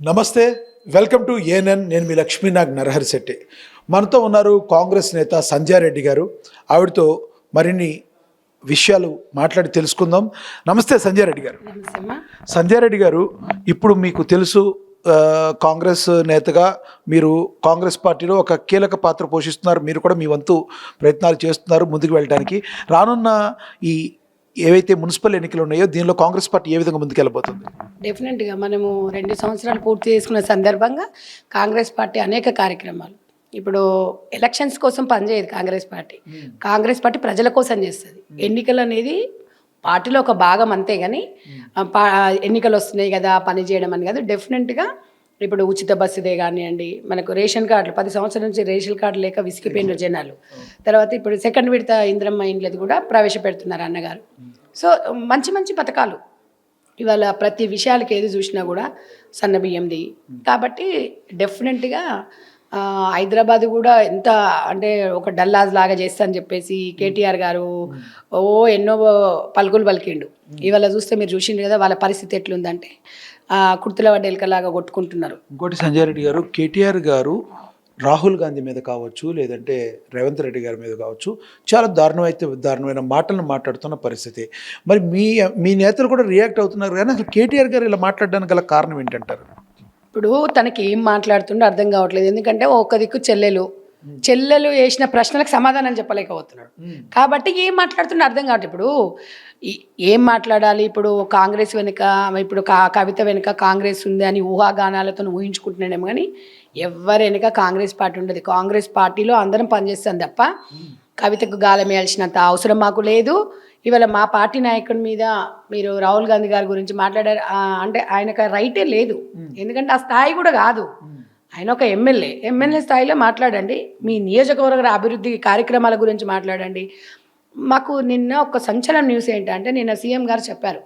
నమస్తే, welcome to ANN. నేను మీ లక్ష్మీనాగ్ నరహరి శెట్టి. మనతో ఉన్నారు కాంగ్రెస్ నేత సంజయ్ రెడ్డి గారు. ఆవిడతో మరిన్ని విషయాలు మాట్లాడి తెలుసుకుందాం. నమస్తే సంజయ్ రెడ్డి గారు. సంజయ్ రెడ్డి గారు, ఇప్పుడు మీకు తెలుసు కాంగ్రెస్ నేతగా మీరు కాంగ్రెస్ పార్టీలో ఒక కీలక పాత్ర పోషిస్తున్నారు. మీరు కూడా మీ వంతు ప్రయత్నాలు చేస్తున్నారు ముందుకు వెళ్ళడానికి. రానున్న ఈ ఏవైతే మున్సిపల్ ఎన్నికలు ఉన్నాయో దీనిలో కాంగ్రెస్ పార్టీ ఏ విధంగా ముందుకెళ్ళబోతుంది? డెఫినెట్గా మనము 2 సంవత్సరాలు పూర్తి చేసుకున్న సందర్భంగా కాంగ్రెస్ పార్టీ అనేక కార్యక్రమాలు, ఇప్పుడు ఎలక్షన్స్ కోసం పనిచేయదు కాంగ్రెస్ పార్టీ ప్రజల కోసం చేస్తుంది. ఎన్నికలు అనేది పార్టీలో ఒక భాగం అంతే, కానీ ఎన్నికలు వస్తున్నాయి కదా పని చేయడం అని కాదు. డెఫినెట్గా ఇప్పుడు ఉచిత బస్సుదే కానివ్వండి, మనకు రేషన్ కార్డులు 10 సంవత్సరాల నుంచి రేషన్ కార్డు లేక విసిగిపోయిన జనాలు. తర్వాత ఇప్పుడు సెకండ్ విడత ఇంద్రమ్మ ఇండ్లది కూడా ప్రవేశపెడుతున్నారు అన్నగారు. సో మంచి మంచి పథకాలు ఇవాళ ప్రతి విషయాలకి ఏది చూసినా కూడా సన్న బియ్యంది. కాబట్టి డెఫినెట్గా హైదరాబాద్ కూడా ఎంత అంటే ఒక డల్లాజ్ లాగా చేస్తా అని చెప్పేసి కేటీఆర్ గారు ఎన్నో పలుకులు పలికిండు. ఇవాళ చూస్తే మీరు చూసిండు కదా వాళ్ళ పరిస్థితి ఎట్లుందంటే కుర్తుల వడ్డేలకలాగా కొట్టుకుంటున్నారు. ఇంకోటి సంజయ్ రెడ్డి గారు, కేటీఆర్ గారు రాహుల్ గాంధీ మీద కావచ్చు, లేదంటే రేవంత్ రెడ్డి గారి మీద కావచ్చు, చాలా దారుణమైన మాటలను మాట్లాడుతున్న పరిస్థితి. మరి మీ నేతలు కూడా రియాక్ట్ అవుతున్నారు, కానీ అసలు కేటీఆర్ గారు ఇలా మాట్లాడడానికి గల కారణం ఏంటంటారు? ఇప్పుడు తనకి ఏం మాట్లాడుతుండో అర్థం కావట్లేదు. ఎందుకంటే ఒక దిక్కు చెల్లెలు వేసిన ప్రశ్నలకు సమాధానం చెప్పలేకపోతున్నాడు. కాబట్టి ఏం మాట్లాడుతుండో అర్థం కావట్లేదు. ఇప్పుడు ఏం మాట్లాడాలి? ఇప్పుడు కాంగ్రెస్ వెనుక, ఇప్పుడు కవిత వెనుక కాంగ్రెస్ ఉంది అని ఊహాగానాలతో ఊహించుకుంటున్నాడేమో, కానీ ఎవరి వెనుక కాంగ్రెస్ పార్టీ ఉండదు. కాంగ్రెస్ పార్టీలో అందరం పనిచేస్తాం తప్ప కవితకు గాలం వేయాల్సినంత అవసరం మాకు లేదు. ఇవాళ మా పార్టీ నాయకుడి మీద మీరు రాహుల్ గాంధీ గారి గురించి మాట్లాడారు అంటే ఆయనకు రైటే లేదు. ఎందుకంటే ఆ స్థాయి కూడా కాదు. ఆయన ఒక ఎమ్మెల్యే స్థాయిలో మాట్లాడండి, మీ నియోజకవర్గ అభివృద్ధి కార్యక్రమాల గురించి మాట్లాడండి. మాకు నిన్న ఒక సంచలన న్యూస్ ఏంటంటే, నిన్న సీఎం గారు చెప్పారు,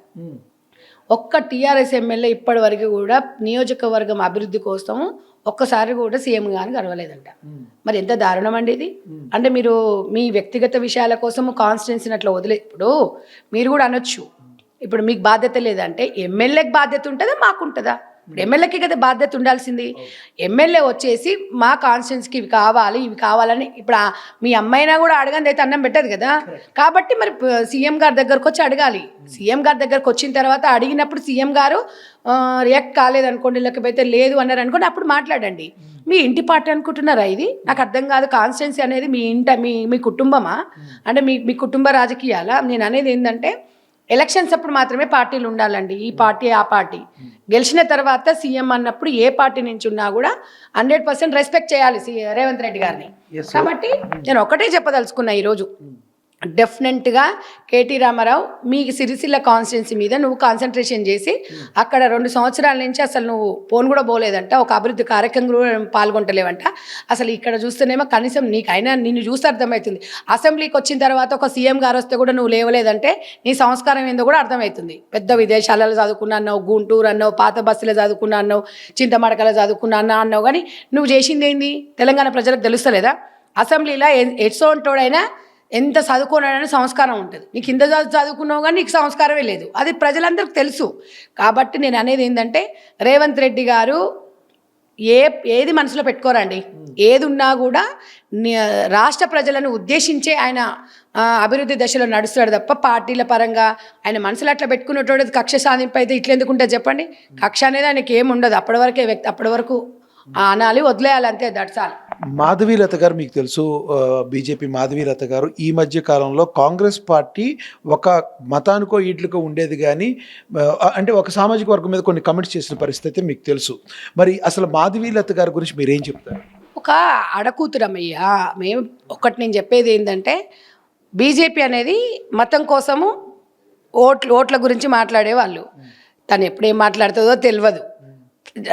ఒక్క టీఆర్ఎస్ ఎమ్మెల్యే ఇప్పటి వరకు కూడా నియోజకవర్గం అభివృద్ధి కోసం ఒక్కసారి కూడా సీఎం గారిని గడవలేదంట. మరి ఎంత దారుణం అండి ఇది. అంటే మీరు మీ వ్యక్తిగత విషయాల కోసం కాన్స్టిట్యున్సీని అట్లా ఇప్పుడు మీరు కూడా అనొచ్చు, ఇప్పుడు మీకు బాధ్యత లేదంటే ఎమ్మెల్యేకి బాధ్యత ఉంటుందా మాకుంటుందా? ఇప్పుడు ఎమ్మెల్యేకి కదా బాధ్యత ఉండాల్సింది. ఎమ్మెల్యే వచ్చేసి మా కాన్స్టిట్యున్సీకి ఇవి కావాలని ఇప్పుడు మీ అమ్మాయినా కూడా అడగంది అయితే అన్నం పెట్టదు కదా. కాబట్టి మరి సీఎం గారి దగ్గరకు వచ్చి అడగాలి. సీఎం గారి దగ్గరకు వచ్చిన తర్వాత అడిగినప్పుడు సీఎం గారు రియాక్ట్ కాలేదనుకోండి, లేకపోతే లేదు అన్నారు అనుకోండి, అప్పుడు మాట్లాడండి. మీ ఇంటి పార్టీ అనుకుంటున్నారా ఇది? నాకు అర్థం కాదు. కాన్స్టిట్యున్సీ అనేది మీ కుటుంబమా? అంటే మీ కుటుంబ రాజకీయాలా? నేను అనేది ఏంటంటే, ఎలక్షన్స్ అప్పుడు మాత్రమే పార్టీలు ఉండాలండి. ఈ పార్టీ ఆ పార్టీ గెలిచిన తర్వాత సీఎం అన్నప్పుడు ఏ పార్టీ నుంచి ఉన్నా కూడా 100% రెస్పెక్ట్ చేయాలి రేవంత్ రెడ్డి గారిని. కాబట్టి నేను ఒకటే చెప్పదలుచుకున్నా ఈరోజు, డెఫినెట్గా కేటీ రామారావు మీ సిరిసిల్ల కాన్స్టిట్యున్సీ మీద నువ్వు కాన్సన్ట్రేషన్ చేసి అక్కడ 2 సంవత్సరాల నుంచి అసలు నువ్వు పోను కూడా పోలేదంట, ఒక అభివృద్ధి కార్యక్రమం కూడా పాల్గొంటలేవంట. అసలు ఇక్కడ చూస్తేనేమో కనీసం నీకైనా నిన్ను చూస్తే అర్థమవుతుంది. అసెంబ్లీకి వచ్చిన తర్వాత ఒక సీఎం గారు వస్తే కూడా నువ్వు లేవలేదంటే నీ సంస్కారం ఏందో కూడా అర్థమవుతుంది. పెద్ద విదేశాలలో చదువుకున్నా అన్నావు, గుంటూరు అన్నావు, పాత బస్సులో చదువుకున్నా అన్నావు, చింతమడకలో చదువుకున్నా అన్నావు, కానీ నువ్వు చేసింది ఏంది తెలంగాణ ప్రజలకు తెలుస్తలేదా? అసెంబ్లీలో ఎట్సోంటోడైనా ఎంత చదువుకోనైనా సంస్కారం ఉంటుంది. నీకు ఇంత చదువుకున్నావు కానీ నీకు సంస్కారమే లేదు, అది ప్రజలందరికీ తెలుసు. కాబట్టి నేను అనేది ఏంటంటే, రేవంత్ రెడ్డి గారు ఏది మనసులో పెట్టుకోరండి. ఏది ఉన్నా కూడా రాష్ట్ర ప్రజలను ఉద్దేశించే ఆయన అభివృద్ధి దశలో నడుస్తాడు తప్ప పార్టీల పరంగా ఆయన మనసులో అట్లా పెట్టుకున్నటువంటి కక్ష సాధింపు అయితే ఇట్లా ఎందుకుంటే చెప్పండి. కక్ష అనేది ఆయనకి ఏమి ఉండదు. అప్పటి వరకు అనాలి, వదిలేయాలి, అంతే. That's all. మాధవీలత గారు, మీకు తెలుసు బీజేపీ మాధవీలత గారు ఈ మధ్య కాలంలో కాంగ్రెస్ పార్టీ ఒక మతానికో ఈట్లకో ఉండేది, కానీ అంటే ఒక సామాజిక వర్గం మీద కొన్ని కమెంట్స్ చేసిన పరిస్థితి మీకు తెలుసు. మరి అసలు మాధవీలత గారి గురించి మీరేం చెప్తారు? ఒక అడకూతురమయ్యా. నేను చెప్పేది ఏంటంటే, బీజేపీ అనేది మతం కోసము ఓట్ల గురించి మాట్లాడేవాళ్ళు. తను ఎప్పుడేం మాట్లాడుతుందో తెలియదు.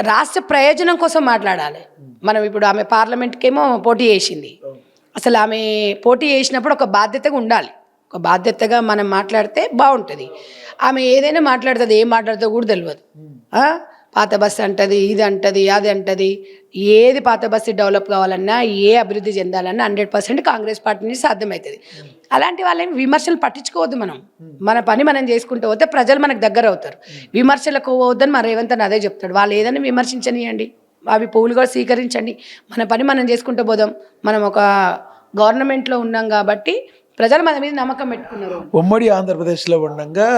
రాష్ట్ర ప్రయోజనం కోసం మాట్లాడాలి. మనం ఇప్పుడు ఆమె పార్లమెంట్కేమో పోటీ చేసింది. అసలు ఆమె పోటీ చేసినప్పుడు ఒక బాధ్యతగా ఉండాలి. ఒక బాధ్యతగా మనం మాట్లాడితే బాగుంటుంది. ఆమె ఏదైనా మాట్లాడుతుంది, ఏం మాట్లాడుతుందో కూడా తెలియదు. పాత బస్సు అంటది, ఇది అంటది, అది అంటది. ఏది పాత బస్సు డెవలప్ కావాలన్నా, ఏ అభివృద్ధి చెందాలన్నా 100% కాంగ్రెస్ పార్టీ నుంచి సాధ్యమవుతుంది. అలాంటి వాళ్ళని విమర్శలు పట్టించుకోవద్దు. మన పని మనం చేసుకుంటూ పోతే ప్రజలు మనకు దగ్గర అవుతారు. విమర్శలకు పోవద్దని మన రేవంత్ అన్న అదే చెప్తాడు. వాళ్ళు ఏదైనా విమర్శించనియండి, అవి పువ్వులు కూడా స్వీకరించండి, మన పని మనం చేసుకుంటూ పోదాం. మనం ఒక గవర్నమెంట్లో ఉన్నాం కాబట్టి ప్రజలు మన మీద నమ్మకం పెట్టుకున్నారు. ఉమ్మడి ఆంధ్రప్రదేశ్లో ఉండగా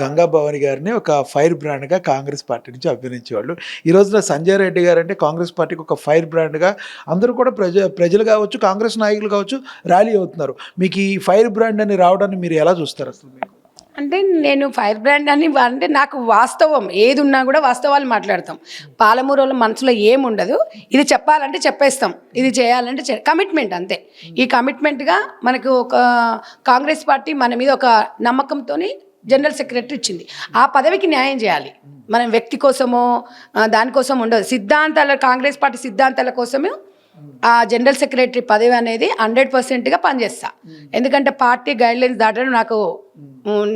గంగా భవాని గారిని ఒక ఫైర్ బ్రాండ్గా కాంగ్రెస్ పార్టీ నుంచి అభినందించేవాళ్ళు. ఈ రోజున సంజయ్ రెడ్డి గారు అంటే కాంగ్రెస్ పార్టీకి ఒక ఫైర్ బ్రాండ్గా అందరూ కూడా ప్రజలు కావచ్చు, కాంగ్రెస్ నాయకులు కావచ్చు ర్యాలీ అవుతున్నారు. మీకు ఈ ఫైర్ బ్రాండ్ అని రావడాన్ని మీరు ఎలా చూస్తారు అసలు? మీకు అంటే నేను ఫైర్ బ్రాండ్ అని అంటే నాకు వాస్తవం ఏది ఉన్నా కూడా వాస్తవాలు మాట్లాడతాం. పాలమూరు వాళ్ళ మనసులో ఏముండదు. ఇది చెప్పాలంటే చెప్పేస్తాం, ఇది చేయాలంటే కమిట్మెంట్ అంతే. ఈ కమిట్మెంట్గా మనకు ఒక కాంగ్రెస్ పార్టీ మన మీద ఒక నమ్మకంతో జనరల్ సెక్రటరీ ఇచ్చింది. ఆ పదవికి న్యాయం చేయాలి. మనం వ్యక్తి కోసమో దానికోసం ఉండదు. కాంగ్రెస్ పార్టీ సిద్ధాంతాల కోసమే ఆ జనరల్ సెక్రటరీ పదవి అనేది 100%గా పనిచేస్తా. ఎందుకంటే పార్టీ గైడ్లైన్స్ దాటడం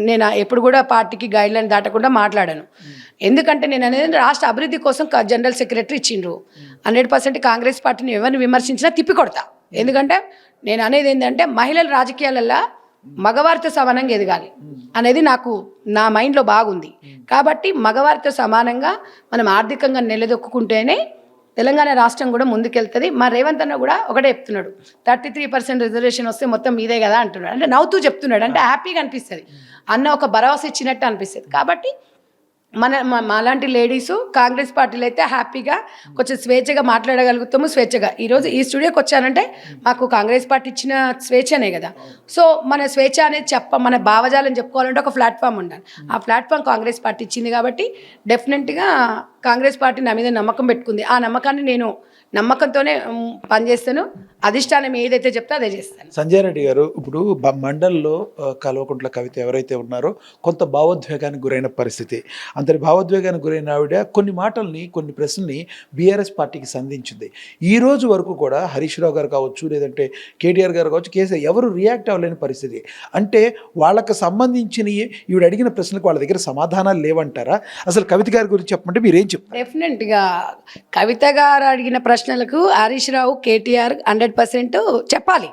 నేను ఎప్పుడు కూడా పార్టీకి గైడ్లైన్ దాటకుండా మాట్లాడాను. ఎందుకంటే నేను అనేది రాష్ట్ర అభివృద్ధి కోసం జనరల్ సెక్రటరీ ఇచ్చిండ్రు. 100% కాంగ్రెస్ పార్టీని ఎవరిని విమర్శించినా తిప్పికొడతా. ఎందుకంటే నేను అనేది ఏంటంటే మహిళల రాజకీయాలలో మగవారితో సమానంగా ఎదగాలి అనేది నా మైండ్లో బాగుంది. కాబట్టి మగవారితో సమానంగా మనం ఆర్థికంగా నిలదొక్కుంటేనే తెలంగాణ రాష్ట్రం కూడా ముందుకెళ్తుంది. మా రేవంత్ అన్న కూడా ఒకటే చెప్తున్నాడు, 33% రిజర్వేషన్ వస్తే మొత్తం మీదే కదా అంటున్నాడు. అంటే నవ్వుతూ చెప్తున్నాడు, అంటే హ్యాపీగా అనిపిస్తుంది. అన్న ఒక భరోసా ఇచ్చినట్టు అనిపిస్తుంది. కాబట్టి మాలాంటి లేడీసు కాంగ్రెస్ పార్టీలో అయితే హ్యాపీగా కొంచెం స్వేచ్ఛగా మాట్లాడగలుగుతాము. స్వేచ్ఛగా ఈరోజు ఈ స్టూడియోకి వచ్చానంటే మాకు కాంగ్రెస్ పార్టీ ఇచ్చిన స్వేచ్ఛనే కదా. సో మన స్వేచ్ఛ అనేది మన భావజాలను చెప్పుకోవాలంటే ఒక ప్లాట్ఫామ్ ఉండాలి. ఆ ప్లాట్ఫామ్ కాంగ్రెస్ పార్టీ ఇచ్చింది కాబట్టి డెఫినెట్గా కాంగ్రెస్ పార్టీ నా మీద నమ్మకం పెట్టుకుంది. ఆ నమ్మకాన్ని నేను నమ్మకంతోనే పనిచేస్తాను. అధిష్టానం ఏదైతే చెప్తే అదే చేస్తాను. సంజయ్ రెడ్డి గారు, ఇప్పుడు మండల్లో కల్వకుంట్ల కవిత ఎవరైతే ఉన్నారో కొంత భావోద్వేగానికి గురైన పరిస్థితి. అంతటి భావోద్వేగానికి గురైన ఆవిడ కొన్ని మాటల్ని, కొన్ని ప్రశ్నల్ని బీఆర్ఎస్ పార్టీకి సంధించింది. ఈ రోజు వరకు కూడా హరీష్ రావు గారు కావచ్చు, లేదంటే కేటీఆర్ గారు కావచ్చు, కేసీఆర్ ఎవరు రియాక్ట్ అవ్వలేని పరిస్థితి. అంటే వాళ్ళకు సంబంధించిన ఈవిడ అడిగిన ప్రశ్నలకు వాళ్ళ దగ్గర సమాధానాలు లేవంటారా? అసలు కవిత గారి గురించి చెప్పమంటే మీరేం చెప్తారు? డెఫినెట్గా కవిత గారు అడిగిన ప్రశ్నలకు హరీష్ రావు, కేటీఆర్ 100% చెప్పాలి.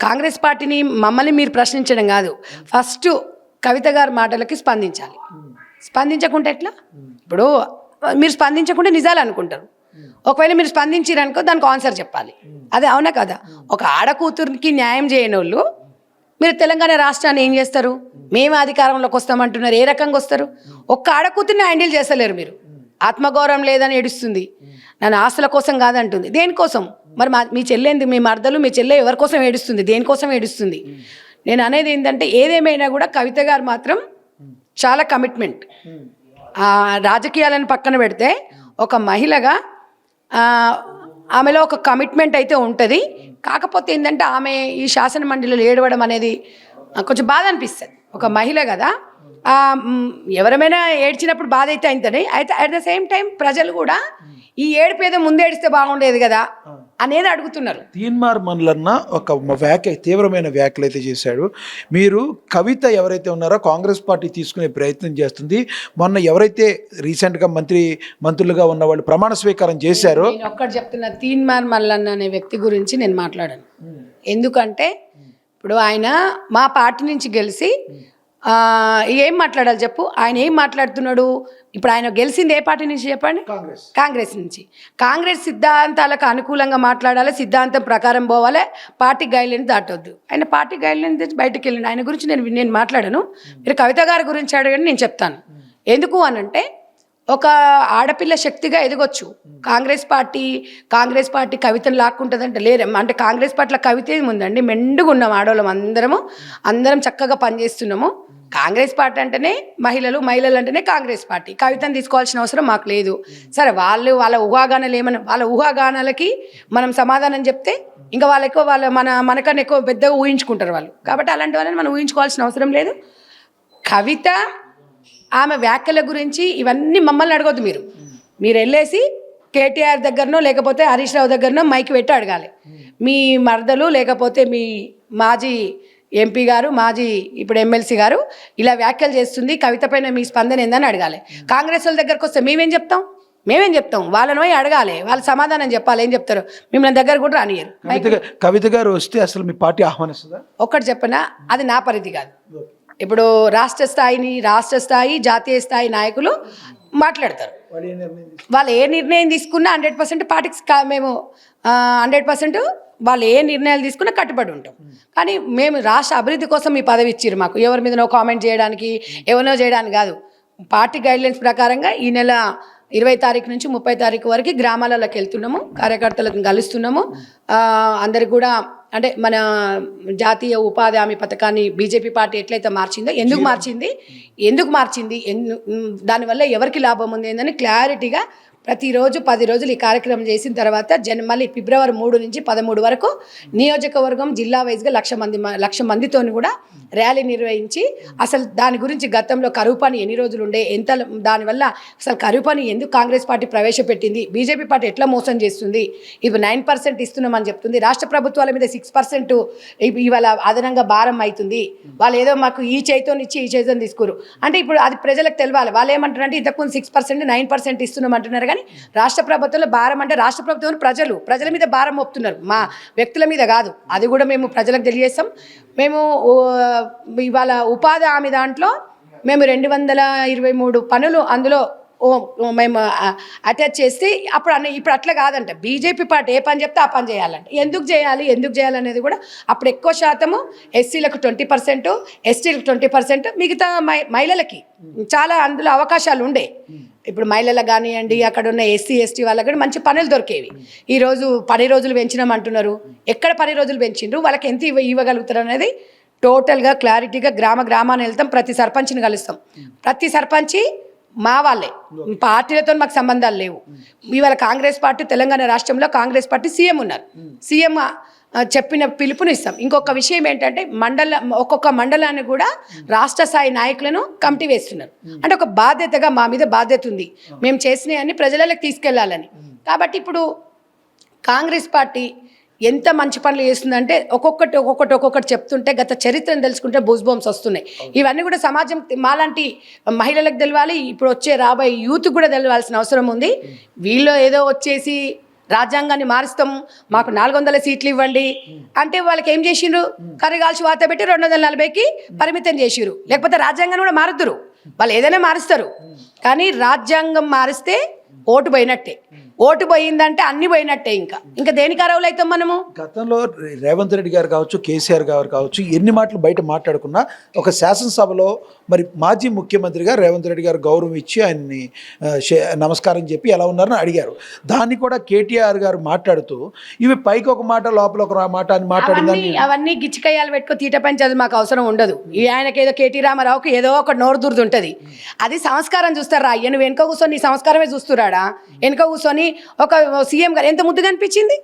కాంగ్రెస్ పార్టీని మమ్మల్ని మీరు ప్రశ్నించడం కాదు, ఫస్ట్ కవిత గారి మాటలకి స్పందించాలి. స్పందించకుంటే ఎట్లా? ఇప్పుడు మీరు స్పందించకుంటే నిజాలు అనుకుంటారు. ఒకవేళ మీరు స్పందించారనుకో దానికి ఆన్సర్ చెప్పాలి. అదే అవునా కదా? ఒక ఆడకూతురికి న్యాయం చేయని వాళ్ళు మీరు తెలంగాణ రాష్ట్రాన్ని ఏం చేస్తారు? మేము అధికారంలోకి వస్తామంటున్నారు. ఏ రకంగా వస్తారు? ఒక్క ఆడకూతురిని హ్యాండిల్ చేస్తలేరు మీరు. ఆత్మగౌరవం లేదని ఏడుస్తుంది, నన్ను ఆస్తుల కోసం కాదంటుంది. దేనికోసం మరి? మీ చెల్లెంది, మీ మర్దలు, మీ చెల్లె ఎవరి కోసం ఏడుస్తుంది? దేనికోసం ఏడుస్తుంది? నేను అనేది ఏంటంటే ఏదేమైనా కూడా కవిత గారు మాత్రం చాలా కమిట్మెంట్. రాజకీయాలను పక్కన పెడితే ఒక మహిళగా ఆమెలో ఒక కమిట్మెంట్ అయితే ఉంటుంది. కాకపోతే ఏంటంటే ఆమె ఈ శాసన మండలిలో ఏడవడం అనేది కొంచెం బాధ అనిపిస్తుంది. ఒక మహిళ కదా, ఎవరమైనా ఏడ్చినప్పుడు బాధ అయితే అవుతుంది. అయితే అట్ ద సేమ్ టైం ప్రజలు కూడా ఈ ఏడుపేదో ముందేడిస్తే బాగుండేది కదా అనేది అడుగుతున్నారు. తీన్మార్ మల్లన్న ఒక తీవ్రమైన వ్యాఖ్యలు అయితే చేశాడు. మీరు కవిత ఎవరైతే ఉన్నారో కాంగ్రెస్ పార్టీ తీసుకునే ప్రయత్నం చేస్తుంది. మొన్న ఎవరైతే రీసెంట్గా మంత్రులుగా ఉన్న వాళ్ళు ప్రమాణ స్వీకారం చేశారో, నేను ఒక్కటి చెప్తున్నా, తీన్మార్ మల్లన్న అనే వ్యక్తి గురించి నేను మాట్లాడాను. ఎందుకంటే ఇప్పుడు ఆయన మా పార్టీ నుంచి గెలిచి ఏం మాట్లాడాలి చెప్పు? ఆయన ఏం మాట్లాడుతున్నాడు? ఇప్పుడు ఆయన గెలిచింది ఏ పార్టీ నుంచి చెప్పండి? కాంగ్రెస్ నుంచి. కాంగ్రెస్ సిద్ధాంతాలకు అనుకూలంగా మాట్లాడాలి, సిద్ధాంతం ప్రకారం పోవాలి, పార్టీ గైడ్లైన్స్ దాటొద్దు. ఆయన పార్టీ గైడ్లైన్స్ తెచ్చి బయటకు వెళ్ళండి. ఆయన గురించి నేను మాట్లాడాను. మీరు కవిత గారి గురించి అడగండి, నేను చెప్తాను. ఎందుకు అనంటే ఒక ఆడపిల్ల శక్తిగా ఎదగొచ్చు. కాంగ్రెస్ పార్టీ కవితను లాక్కుంటుందంటే లేరు. అంటే కాంగ్రెస్ పార్టీలో కవిత ఏముందండి? మెండుగా ఉన్నాం ఆడవాళ్ళం, అందరం చక్కగా పనిచేస్తున్నాము. కాంగ్రెస్ పార్టీ అంటేనే మహిళలు అంటేనే కాంగ్రెస్ పార్టీ. కవితను తీసుకోవాల్సిన అవసరం మాకు లేదు. సరే, వాళ్ళ ఊహాగానాలు వాళ్ళ ఊహాగానాలకి మనం సమాధానం చెప్తే ఇంకా మనకన్నా ఎక్కువ పెద్దగా ఊహించుకుంటారు వాళ్ళు. కాబట్టి అలాంటి వాళ్ళని మనం ఊహించుకోవాల్సిన అవసరం లేదు. కవిత ఆమె వ్యాఖ్యల గురించి ఇవన్నీ మమ్మల్ని అడగొద్దు. మీరు వెళ్ళేసి కేటీఆర్ దగ్గరనో లేకపోతే హరీష్ రావు దగ్గరనో మైక్ పెట్టి అడగాలి. మీ మరదలు లేకపోతే మీ మాజీ ఎంపీ గారు మాజీ ఇప్పుడు ఎమ్మెల్సీ గారు ఇలా వ్యాఖ్యలు చేస్తుంది, కవిత పైన మీ స్పందన ఏందని అడగాలి. కాంగ్రెస్ వాళ్ళ దగ్గరకు వస్తే మేమేం చెప్తాం, వాళ్ళని పోయి అడగాలి, వాళ్ళు సమాధానం చెప్పాలి. ఏం చెప్తారు? మిమ్మల్ని దగ్గర కూడా రానియరు. కవిత గారు వస్తే అసలు మీ పార్టీ ఆహ్వానిస్తుందా? ఒక్కటి చెప్పనా, అది నా పరిధి కాదు. ఇప్పుడు రాష్ట్ర స్థాయి జాతీయ స్థాయి నాయకులు మాట్లాడతారు. వాళ్ళు ఏ నిర్ణయం తీసుకున్నా 100% పార్టీకి మేము 100% వాళ్ళు ఏ నిర్ణయాలు తీసుకున్నా కట్టుబడి ఉంటాం. కానీ మేము రాష్ట్ర అభివృద్ధి కోసం మీ పదవి ఇచ్చిర్రు మాకు, ఎవరి మీదనో కామెంట్ చేయడానికి ఎవరినో చేయడానికి కాదు. పార్టీ గైడ్లైన్స్ ప్రకారంగా ఈ నెల 20 తారీఖు నుంచి 30 తారీఖు వరకు గ్రామాలలోకి వెళ్తున్నాము, కార్యకర్తలను కలుస్తున్నాము. అందరికి కూడా అంటే మన జాతీయ ఉపాధి హామీ పథకాన్ని బీజేపీ పార్టీ ఎట్లయితే మార్చిందో, ఎందుకు మార్చింది, దానివల్ల ఎవరికి లాభం ఉంది ఏందని క్లారిటీగా ప్రతిరోజు 10 రోజులు ఈ కార్యక్రమం చేసిన తర్వాత మళ్ళీ ఫిబ్రవరి 3 నుంచి 13 వరకు నియోజకవర్గం జిల్లా వైజ్గా 1,00,000 మందితోని కూడా ర్యాలీ నిర్వహించి అసలు దాని గురించి గతంలో కరువు పని ఎన్ని రోజులు ఉండే, ఎంత దానివల్ల అసలు కరువు పని ఎందుకు కాంగ్రెస్ పార్టీ ప్రవేశపెట్టింది, బీజేపీ పార్టీ ఎట్లా మోసం చేస్తుంది, ఇప్పుడు 9% ఇస్తున్నామని చెప్తుంది, రాష్ట్ర ప్రభుత్వాల మీద 6% ఇవాళ అదనంగా భారం అవుతుంది, వాళ్ళు ఏదో మాకు ఈ చేతితోనిచ్చి ఈ చేతితో తీసుకోరు అంటే ఇప్పుడు అది ప్రజలకు తెలియాలి. వాళ్ళు ఏమంటారంటే ఇంతకుముందు 6% 9% ఇస్తున్నామంటున్నారు, కానీ రాష్ట్ర ప్రభుత్వంలో భారం అంటే రాష్ట్ర ప్రభుత్వం ప్రజల మీద భారం మోపుతున్నారు, మా వ్యక్తుల మీద కాదు. అది కూడా మేము ప్రజలకు తెలియజేస్తాం. మేము ఇవాళ ఉపాధి హామీ దాంట్లో మేము 223 పనులు అందులో మేము అటాచ్ చేసి ఇప్పుడు అట్లా కాదంట. బీజేపీ పార్టీ ఏ పని చెప్తే ఆ పని చేయాలంట. ఎందుకు చేయాలనేది కూడా అప్పుడు ఎక్కువ శాతము ఎస్సీలకు 20%, ఎస్టీలకు 20%, మిగతా మహిళలకి చాలా అందులో అవకాశాలు ఉండే. ఇప్పుడు మహిళలకు కానివ్వండి, అక్కడ ఉన్న ఎస్సీ ఎస్టీ వాళ్ళకి కూడా మంచి పనులు దొరికేవి. ఈరోజు 10 రోజులు పెంచినామంటున్నారు. ఎక్కడ 10 రోజులు పెంచిండ్రు, వాళ్ళకి ఎంత ఇవ్వగలుగుతారు అనేది టోటల్గా క్లారిటీగా గ్రామాన్ని వెళ్తాం, ప్రతి సర్పంచ్ని కలుస్తాం. ప్రతి సర్పంచి మా వాళ్ళే, పార్టీలతో మాకు సంబంధాలు లేవు. ఇవాళ కాంగ్రెస్ పార్టీ తెలంగాణ రాష్ట్రంలో కాంగ్రెస్ పార్టీ సీఎం ఉన్నారు, సీఎం చెప్పిన పిలుపుని ఇస్తాం. ఇంకొక విషయం ఏంటంటే ఒక్కొక్క మండలాన్ని కూడా రాష్ట్ర స్థాయి నాయకులను కమిటీ వేస్తున్నారు. అంటే ఒక బాధ్యతగా మా మీద బాధ్యత ఉంది, మేము చేసినవన్నీ ప్రజలకు తీసుకెళ్లాలని. కాబట్టి ఇప్పుడు కాంగ్రెస్ పార్టీ ఎంత మంచి పనులు చేస్తుందంటే ఒక్కొక్కటి చెప్తుంటే గత చరిత్రను తెలుసుకుంటే బూస్బోమ్స్ వస్తున్నాయి. ఇవన్నీ కూడా సమాజం మాలాంటి మహిళలకు తెలవాలి, ఇప్పుడు రాబోయే యూత్ కూడా తెలవాల్సిన అవసరం ఉంది. వీళ్ళు ఏదో వచ్చేసి రాజ్యాంగాన్ని మారుస్తాం, మాకు 400 సీట్లు ఇవ్వండి అంటే వాళ్ళకి ఏం చేసిండ్రు, కర్రగాల్చి వాత పెట్టి 240కి పరిమితం చేసిరు. లేకపోతే రాజ్యాంగాన్ని కూడా మారుతురు, వాళ్ళు ఏదైనా మారుస్తారు. కానీ రాజ్యాంగం మారిస్తే ఓటు పోయినట్టే, ఓటు పోయిందంటే అన్ని పోయినట్టే. ఇంకా దేనికి అర్హులు అవుతాం మనము? గతంలో రేవంత్ రెడ్డి గారు కావచ్చు, కేసీఆర్ గారు కావచ్చు, ఎన్ని మాటలు బయట మాట్లాడుకున్నా ఒక శాసనసభలో మరి మాజీ ముఖ్యమంత్రిగా రేవంత్ రెడ్డి గారు గౌరవం ఇచ్చి ఆయన్ని నమస్కారం చెప్పి ఎలా ఉన్నారని అడిగారు. దాన్ని కూడా కేటీఆర్ గారు మాట్లాడుతూ ఇవి పైకి ఒక మాట లోపల ఒక మాట అని మాట్లాడిందని అవన్నీ గిచ్చికయ్యాలు పెట్టుకో తీట పంచేది మాకు అవసరం ఉండదు. ఆయనకి ఏదో కేటీ రామారావుకి ఏదో ఒక నోరు దుర్దుంటుంది, అది సంస్కారం చూస్తారు. రా నువ్వు వెనుక కూర్చొని నీ సంస్కారమే చూస్తురాడా? వెనుక కూర్చొని ఒక సీఎం గారు ఎంత ముద్దుగా అనిపించింది.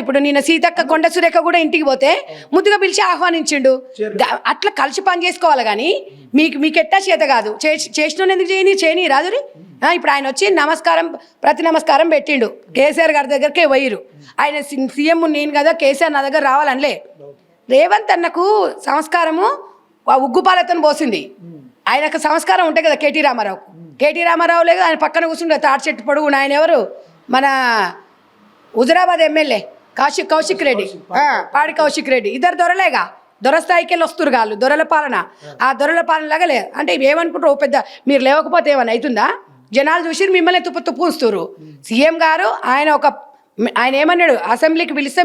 ఇప్పుడు నిన్న సీతక్క కొండ సురేఖ కూడా ఇంటికి పోతే ముద్దుగా పిలిచి ఆహ్వానించిండు. అట్లా కలిసి పని చేసుకోవాలి. కానీ మీకు ఎట్టా చేత కాదు, చేసిన ఎందుకు చేయని రాదురి. ఇప్పుడు ఆయన వచ్చి ప్రతి నమస్కారం పెట్టిండు. కేసీఆర్ గారి దగ్గరకే పోయిరు. ఆయన సీఎం నేను కదా, కేసీఆర్ నా దగ్గర రావాలనిలే. రేవంత్ అన్నకు సంస్కారము ఉగ్గుపాలతో పోసింది. ఆయనకు సంస్కారం ఉంటాయి కదా కేటీ రామారావు లేదు, ఆయన పక్కన కూర్చుంటే తాటి చెట్టు పొడుగు. ఆయన ఎవరు, మన హుజరాబాద్ ఎమ్మెల్యే కౌశిక్ రెడ్డి, పాడి కౌశిక్ రెడ్డి, ఇద్దరు దొరలేగా, దొరస్థాయికి వెళ్ళి వస్తురు కాళ్ళు. దొరల పాలన ఆ దొరల పాలన లాగా లేదు. అంటే ఏమనుకుంటారు, పెద్ద మీరు లేవకపోతే ఏమైనా అవుతుందా? జనాలు చూసి మిమ్మల్ని తుప్పు ఉంచుతారు. సీఎం గారు ఆయన ఏమన్నాడు, అసెంబ్లీకి పిలిస్తే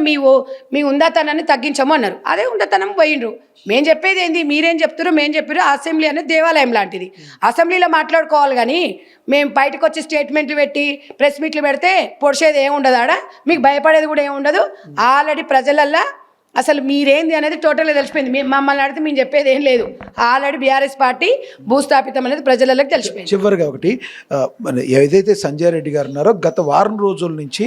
మీ ఉందాతనాన్ని తగ్గించము అన్నారు. అదే ఉందాతనం పోయిండ్రు. మేము చెప్పేది ఏంది, మీరేం చెప్తారు, మేము చెప్పారు. అసెంబ్లీ అనేది దేవాలయం లాంటిది, అసెంబ్లీలో మాట్లాడుకోవాలి. కానీ మేము బయటకు వచ్చి స్టేట్మెంట్లు పెట్టి ప్రెస్ మీట్లు పెడితే పొడిచేది ఏముండదు, ఆడ మీకు భయపడేది కూడా ఏముండదు. ఆల్రెడీ ప్రజలల్లా అసలు మీరేంది అనేది టోటల్గా తెలిసిపోయింది. మమ్మల్ని అడిగితే మేము చెప్పేది ఏం లేదు. ఆల్రెడీ బీఆర్ఎస్ పార్టీ భూస్థాపితం అనేది ప్రజలకు తెలిసిపోయింది. చివరిగా ఒకటి, ఏదైతే సంజయ్ రెడ్డి గారు ఉన్నారో గత వారం రోజుల నుంచి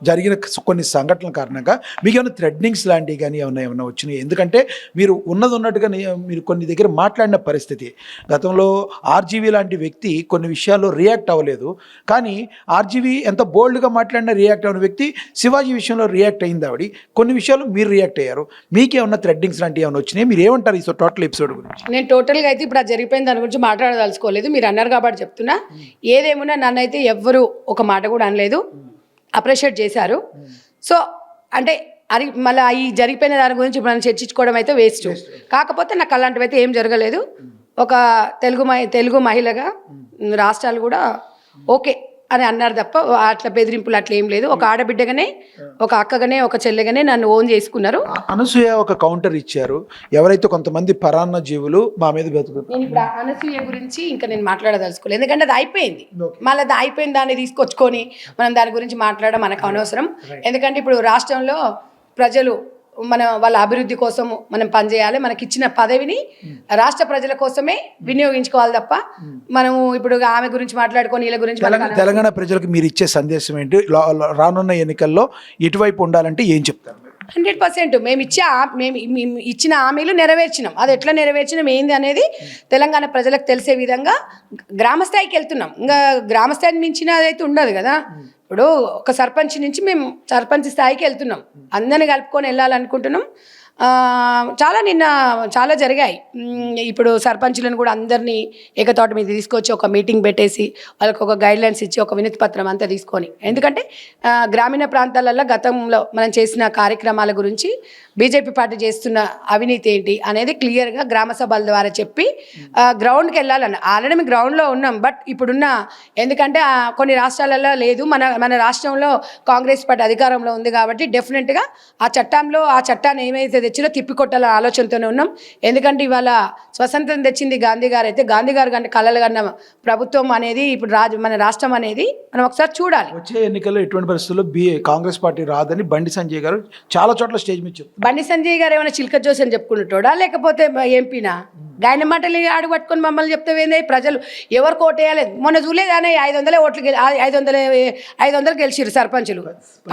జరిగిన కొన్ని సంఘటనల కారణంగా మీకు ఏమైనా థ్రెడ్నింగ్స్ లాంటివి కానీ ఏమైనా వచ్చినాయి? ఎందుకంటే మీరు ఉన్నట్టుగా మీరు కొన్ని దగ్గర మాట్లాడిన పరిస్థితి. గతంలో ఆర్జీవీ లాంటి వ్యక్తి కొన్ని విషయాల్లో రియాక్ట్ అవ్వలేదు, కానీ ఆర్జీవీ ఎంత బోల్డ్గా మాట్లాడినా రియాక్ట్ అవ్వని వ్యక్తి శివాజీ విషయంలో రియాక్ట్ అయింది. ఆవిడ కొన్ని విషయాలు మీరు రియాక్ట్ అయ్యారు. అయ్యారు. మీకేమన్నా థ్రెడ్డింగ్స్ లాంటివి ఏమైనా వచ్చినాయి? మీరు ఏమంటారు ఈ టోటల్ ఎపిసోడ్ గురించి? నేను టోటల్గా అయితే ఇప్పుడు అది జరిగిపోయిన దాని గురించి మాట్లాడదలుచుకోలేదు. మీరు అన్నారు కాబట్టి చెప్తున్నా. ఏదేమున్నా నన్ను అయితే ఎవ్వరు ఒక మాట కూడా అనలేదు, అప్రిషియేట్ చేశారు. సో అంటే అది మళ్ళీ ఈ జరిగిపోయిన దాని గురించి మనం చర్చించుకోవడం అయితే వేస్ట్. కాకపోతే నాకు అలాంటివి అయితే ఏం జరగలేదు. ఒక తెలుగు మహిళగా రాష్ట్రాలు కూడా ఓకే అని అన్నారు తప్ప అట్లా బెదిరింపులు అట్లా ఏం లేదు. ఒక ఆడబిడ్డగానే, ఒక అక్కగానే, ఒక చెల్లెగానే నన్ను ఓన్ చేసుకున్నారు. అనసూయ ఒక కౌంటర్ ఇచ్చారు, ఎవరైతే కొంతమంది పరాన్న జీవులు మా మీద బతుకుతారు. నేను ఇప్పుడు అనసూయ గురించి ఇంకా నేను మాట్లాడదలుచుకోలేదు, ఎందుకంటే అది అయిపోయింది. మళ్ళీ అది అయిపోయిన దాన్ని తీసుకొచ్చుకొని మనం దాని గురించి మాట్లాడడం మనకు అనవసరం. ఎందుకంటే ఇప్పుడు రాష్ట్రంలో ప్రజలు వాళ్ళ అభివృద్ధి కోసం మనం పనిచేయాలి. మనకి ఇచ్చిన పదవిని రాష్ట్ర ప్రజల కోసమే వినియోగించుకోవాలి తప్ప మనము ఇప్పుడు ఆమె గురించి మాట్లాడుకొని వీళ్ళ గురించి. తెలంగాణ ప్రజలకు మీరు ఇచ్చే సందేశం ఏంటి? రానున్న ఎన్నికల్లో ఎటువైపు ఉండాలంటే ఏం చెప్తారు? 100% మేము ఇచ్చిన హామీలు నెరవేర్చినాం. అది ఎట్లా నెరవేర్చినాం ఏంది అనేది తెలంగాణ ప్రజలకు తెలిసే విధంగా గ్రామ స్థాయికి వెళ్తున్నాం. ఇంకా గ్రామ స్థాయిని మించిన అదైతే ఉండదు కదా. ఇప్పుడు ఒక సర్పంచ్ నుంచి మేము సర్పంచ్ స్థాయికి వెళ్తున్నాం, అందరిని కలుపుకొని వెళ్ళాలనుకుంటున్నాం. చాలా జరిగాయి. ఇప్పుడు సర్పంచులను కూడా అందరినీ ఏకతోట మీద తీసుకొచ్చి ఒక మీటింగ్ పెట్టేసి వాళ్ళకి ఒక గైడ్లైన్స్ ఇచ్చి ఒక వినతి పత్రం అంతా తీసుకొని, ఎందుకంటే గ్రామీణ ప్రాంతాలలో గతంలో మనం చేసిన కార్యక్రమాల గురించి బీజేపీ పార్టీ చేస్తున్న అవినీతి ఏంటి అనేది క్లియర్గా గ్రామ సభల ద్వారా చెప్పి గ్రౌండ్కి వెళ్ళాలని. ఆల్రెడీ మేము గ్రౌండ్లో ఉన్నాం, బట్ ఇప్పుడున్న ఎందుకంటే కొన్ని రాష్ట్రాలలో లేదు, మన రాష్ట్రంలో కాంగ్రెస్ పార్టీ అధికారంలో ఉంది కాబట్టి డెఫినెట్గా ఆ చట్టాన్ని ఏమైతే తెచ్చినా తిప్పికొట్టాల ఆలోచనతోనే ఉన్నాం. ఎందుకంటే ఇవాళ స్వతంత్రం తెచ్చింది గాంధీ గారు అయితే, గాంధీ గారు కంటే కలలు కన్న ప్రభుత్వం అనేది ఇప్పుడు మన రాష్ట్రం అనేది మనం ఒకసారి చూడాలి. వచ్చే ఎన్నికల్లో ఎటువంటి పరిస్థితుల్లో కాంగ్రెస్ పార్టీ రాదని బండి సంజయ్ గారు చాలా చోట్ల స్టేజ్ మీద చెప్తారు. బండి సంజయ్ గారు ఏమైనా చిలక జోసి అని చెప్పుకుంటాడా, లేకపోతే ఎంపీనా? గాయన మాటలు ఆడు పట్టుకొని మమ్మల్ని చెప్తే ప్రజలు ఎవరు కోటేయాలి? మొన్న చూడలేదానే 500 ఓట్లు 500 గెలిచిరు సర్పంచులు.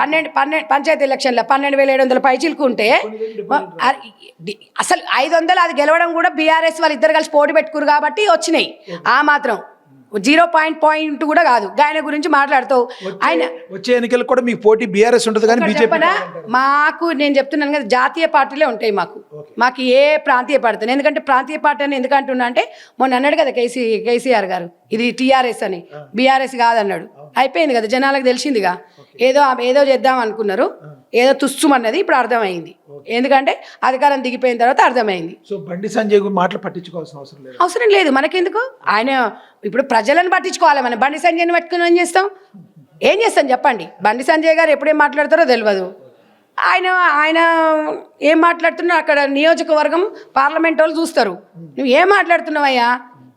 12 పంచాయతీ ఎలక్షన్లో 12,700 పైచిలకు ఉంటే అసలు 500 అది గెలవడం కూడా బీఆర్ఎస్ వాళ్ళు ఇద్దరు కలిసి పోటీ పెట్టుకురు కాబట్టి వచ్చినాయి. ఆ మాత్రం 0.2 కూడా కాదు. ఆయన గురించి మాట్లాడుతావు. ఆయన వచ్చే ఎన్నికలకు కూడా మీకు పోటీ బీఆర్ఎస్ ఉంటుంది కానీ బీజేపీ మాకు నేను చెప్తున్నాను కదా, జాతీయ పార్టీలే ఉంటాయి మాకు ఏ ప్రాంతీయ పార్టీ. ఎందుకంటే ప్రాంతీయ పార్టీ అని ఎందుకంటున్నా అంటే మొన్న అన్నాడు కదా కేసీఆర్ గారు, ఇది టీఆర్ఎస్ అని, బీఆర్ఎస్ కాదన్నాడు. అయిపోయింది కదా, జనాలకు తెలిసిందిగా. ఏదో చేద్దాం అనుకున్నారు, ఏదో తుస్సుమన్నది ఇప్పుడు అర్థమైంది. ఎందుకంటే అధికారం దిగిపోయిన తర్వాత అర్థమైంది. సో బండి సంజయ్ మాటలు పట్టించుకోవాల్సిన అవసరం లేదు మనకెందుకు. ఆయన ఇప్పుడు ప్రజలను పట్టించుకోవాలి. మనం బండి సంజయ్ని పట్టుకుని ఏం చేస్తాం చెప్పండి. బండి సంజయ్ గారు ఎప్పుడేం మాట్లాడతారో తెలియదు. ఆయన ఏం మాట్లాడుతున్నా అక్కడ నియోజకవర్గం పార్లమెంట్ వాళ్ళు చూస్తారు. నువ్వు ఏం మాట్లాడుతున్నావయ్యా,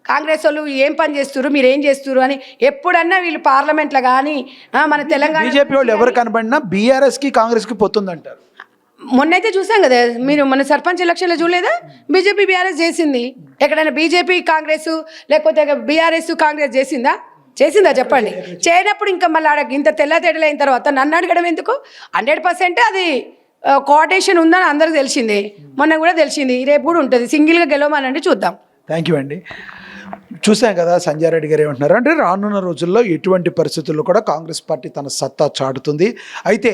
కాంగ్రెస్ వాళ్ళు ఏం పని చేస్తున్నారు, మీరు ఏం చేస్తున్నారు అని ఎప్పుడన్నా వీళ్ళు పార్లమెంట్లో కానీ మన తెలంగాణ బీజేపీ వాళ్ళు ఎవరు కనబడినా బీఆర్ఎస్కి కాంగ్రెస్కి పొత్తుందంటారు. మొన్నైతే చూసాం కదా, మీరు మన సర్పంచ్ ఎలక్షన్లో చూడలేదా? బీజేపీ బీఆర్ఎస్ చేసింది. ఎక్కడైనా బీజేపీ కాంగ్రెస్ లేకపోతే బీఆర్ఎస్ కాంగ్రెస్ చేసిందా చెప్పండి. చేయనప్పుడు ఇంకా మళ్ళీ ఇంత తెల్లతేటలు అయిన తర్వాత నన్ను అడగడం ఎందుకు? 100% అది కోఆర్డినేషన్ ఉందని అందరికి తెలిసిందే, మొన్న కూడా తెలిసింది, రేపు కూడా ఉంటుంది. సింగిల్గా గెలవమనండి, చూద్దాం. థ్యాంక్ యూ అండి. చూసాం కదా సంజయ్ రెడ్డి గారు ఏమంటున్నారు అంటే రానున్న రోజుల్లో ఎటువంటి పరిస్థితుల్లో కూడా కాంగ్రెస్ పార్టీ తన సత్తా చాటుతుంది. అయితే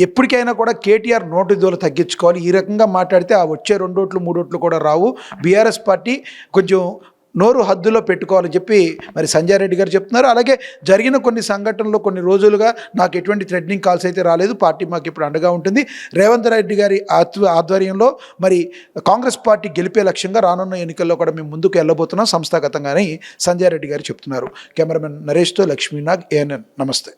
ఎప్పటికైనా కూడా కేటీఆర్ నోటు దూల తగ్గించుకోవాలి. ఈ రకంగా మాట్లాడితే ఆ వచ్చే 2 ఓట్లు 3 ఓట్లు కూడా రావు. బీఆర్ఎస్ పార్టీ కొంచెం నోరు హద్దులో పెట్టుకోవాలని చెప్పి మరి సంజయ్ రెడ్డి గారు చెప్తున్నారు. అలాగే జరిగిన కొన్ని సంఘటనలు కొన్ని రోజులుగా నాకు ఎటువంటి థ్రెటనింగ్ కాల్స్ అయితే రాలేదు, పార్టీ మాకు ఇప్పుడు అండగా ఉంటుంది. రేవంత్ రెడ్డి గారి ఆధ్వర్యంలో మరి కాంగ్రెస్ పార్టీ గెలిపే లక్ష్యంగా రానున్న ఎన్నికల్లో కూడా మేము ముందుకు వెళ్ళబోతున్నాం సంస్థాగతంగానే సంజయ్ రెడ్డి గారు చెప్తున్నారు. కెమెరామెన్ నరేష్తో లక్ష్మీనాగ్, ANN. నమస్తే.